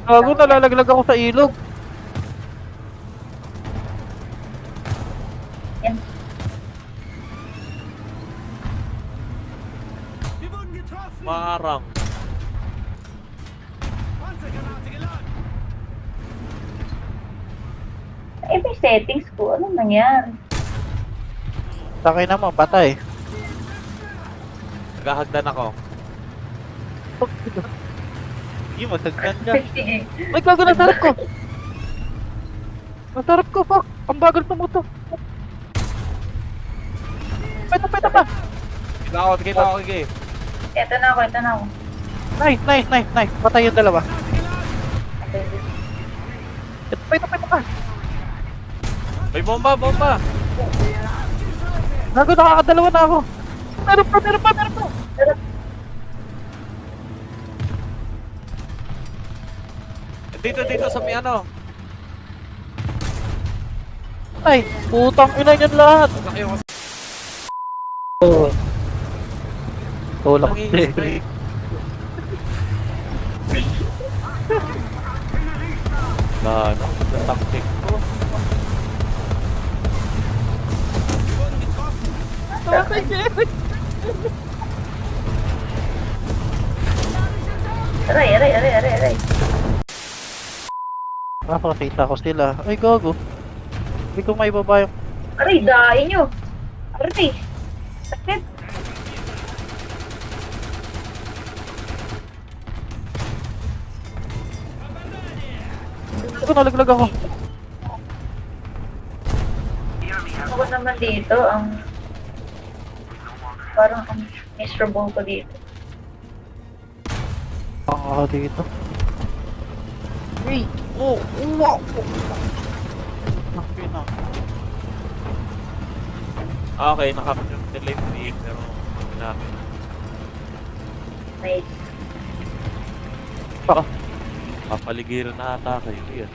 Gago, nalalaglag ako sa ilog. Yan. Marang. Eh, may settings ko. Ano nangyari? Takay naman, patay. Naghahagdan ako. Hindi, masagdan ka. Sige. Ay, gago, nasarap ko. Nasarap ko, fuck. Ang bagal tumuto. Peta pa. Kita ako, Kiki. Ito na ako. Nice. Patay yung dalawa. Peta pa. May bomba! Gago, nakakadalawa na ako. Meron pa. Dito sa may ano. Ay, putang ina niyan lahat. Laki yung Tulak spray. Ano sa tactic ko. Aray. Nakakita ko sila. Ay, gago. Hindi ko may baba yung... Aray, dahin nyo. Aray. Sakit. Gago, nalaglag ako. Ako naman dito, parang ang miserable ko dito. Ang ako dito. Hey! Oh! Wow! Nakapin na. Okay, naka-delay free pero namin. Nice. Papaligiran na ata kayo yan.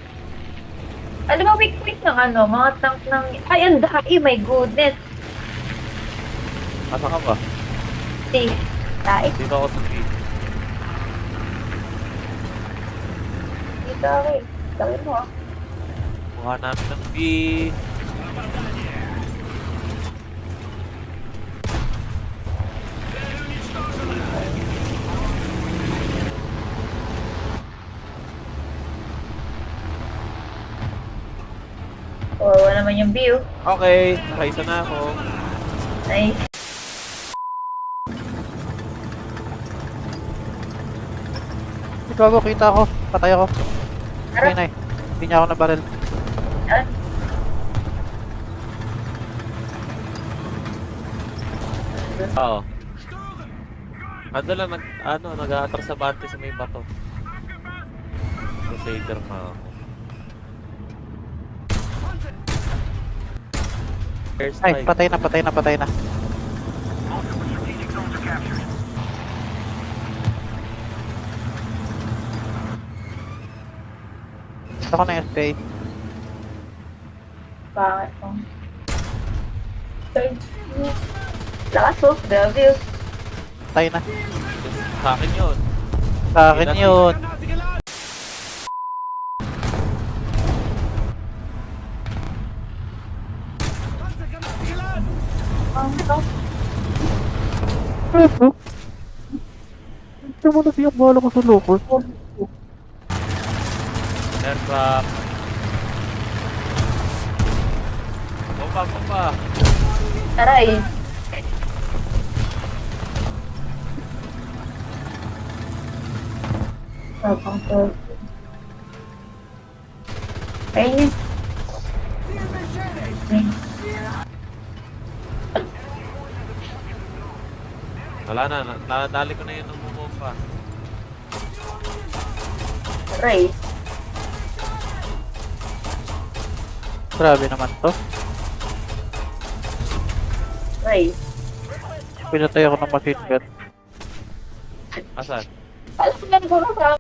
Alam mo, weak ng mga tank ng... Ay, ang dahil, my goodness. Asa ka ba? Si, daig. Dito ako sa B. Dito ako eh. Gawin mo ah. Kuha namin ng B. Kawawa naman yung view. Okay, nakaisa na ako. Nice. Gago, kita ako. Patay ako. Harap. Nay. Hindi niya ako nabaril. Ah, Oo. Ando lang, nag-aatras sa bante sa may bato. Crusader ma ako. Ay, patay na. Gusto ko na yung spray. pangit mo. Lakas oh, grabe oh. Patay na. Sa akin yun. Sa akin yun. Ito mo na siyang bala ko sa loko. Aircraft. Bomba. Aray. Tapang to. Ayun yun. Wala na, nadali ko na yun ng bomba. Aray. Grabe naman to. Aray. Pinatay ako ng machine gun. Asan? Alam mo yan ko na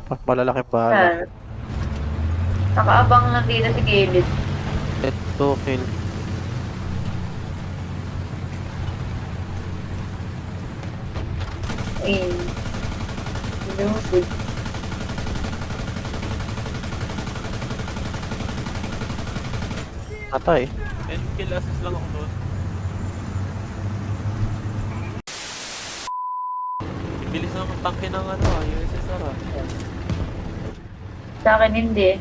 Mas malalaking bala. Nakaabang lang dito si Gilid. Let's go kill. Ayun. Lupid. Patay. 10 kill assist lang ako doon. Bilis na ng tangke ng ano, USSR ah. Sa akin hindi.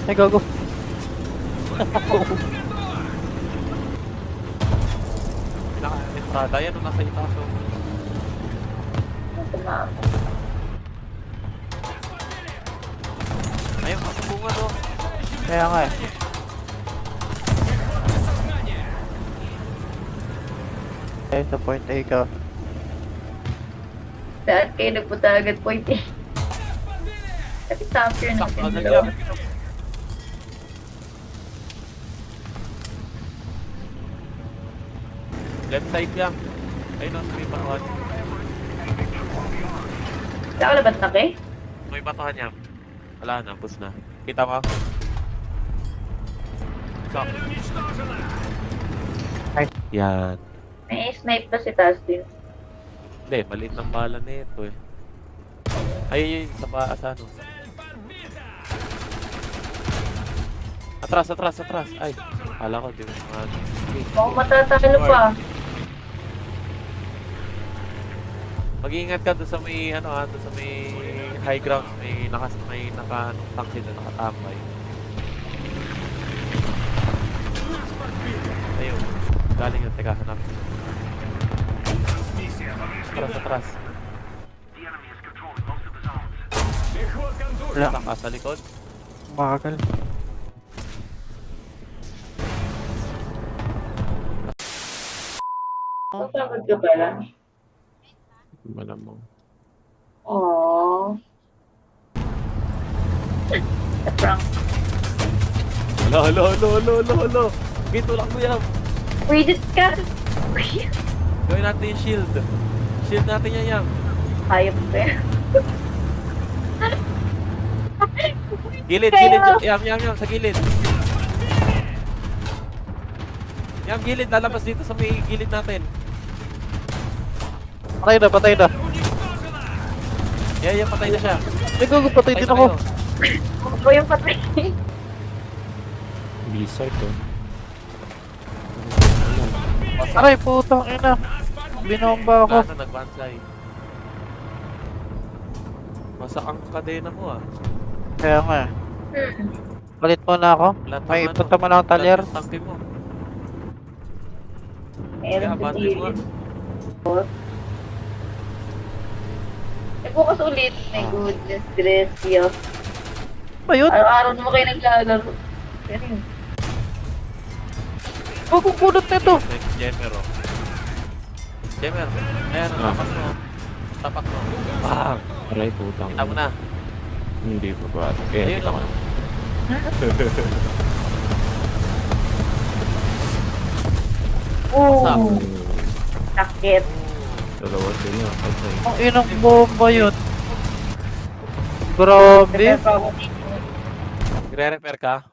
Ay, gago. Pinaka-entrada yan, nasa itaso. Tumama. Ayun, kasabungan oh. Kaya nga eh. Eh, sa point A ka. Saan kayo nagpunta agad point eh? Kasi champion Sakto natin na dalawa. lang. Left side yan. Ayun oh, sa may batuhan. Saan ka labat na kay? May batuhan yan. Wala na, push na. Kita mo? Sak. Ay. Yan. May snipe pa si Tastin. Hindi, maliit ng bala nito eh. Ayun yun, sa ano. Atras, atras, atras. Ay, kala ko, di mo mga... Mukhang matatalo pa. Mag-iingat ka doon sa may, ano ha, doon sa may high grounds, may anong tank doon, nakatambay. Ayun, galing yun, teka, hanap. Atras, atras. Wala. Tank ka sa likod. Bakal. Masakot ka pala. Malamang. Aww. Prank. Hala, hala, hala, hala, hala, hala. Okay, tulak mo yan. Wait, ka! Gawin natin yung shield. Shield natin yan, Yam. Hayop ka yan. Gilid, Kaya- gilid. Yam, sa gilid. Yam, gilid. Lalabas dito sa may gilid natin. Patay na, patay na. Yeah, patay na siya. Ay, gago, patay din ako. Ako yung patay. B-side to. Aray, putang ina. Binomba ako. Ano, nag-bansay. Masak ang kadena mo ah. Kaya nga eh. Palit mo na ako. Lahat ng May ano, punta mo na akong talyer. lahat ng tangke mo. Meron Kaya, sa bante mo gilid. Eh, bukas ulit. My goodness, gracious. Ba yun? Araw-araw mo kayo naglalaro. Pero yun. Gago, kulot na ito. Next Jemer oh. Jemer. Ayan, tapak mo. Tapak mo. Bang! Aray, putang. Kita mo na. Hindi pa ba? Eh, Ayun, kita ko oh. na. Oo. Sakit. Dalawa sila. Okay. Ang inang bomba yun. Grabe. Pero pa ako dito. Nagre-repair ka?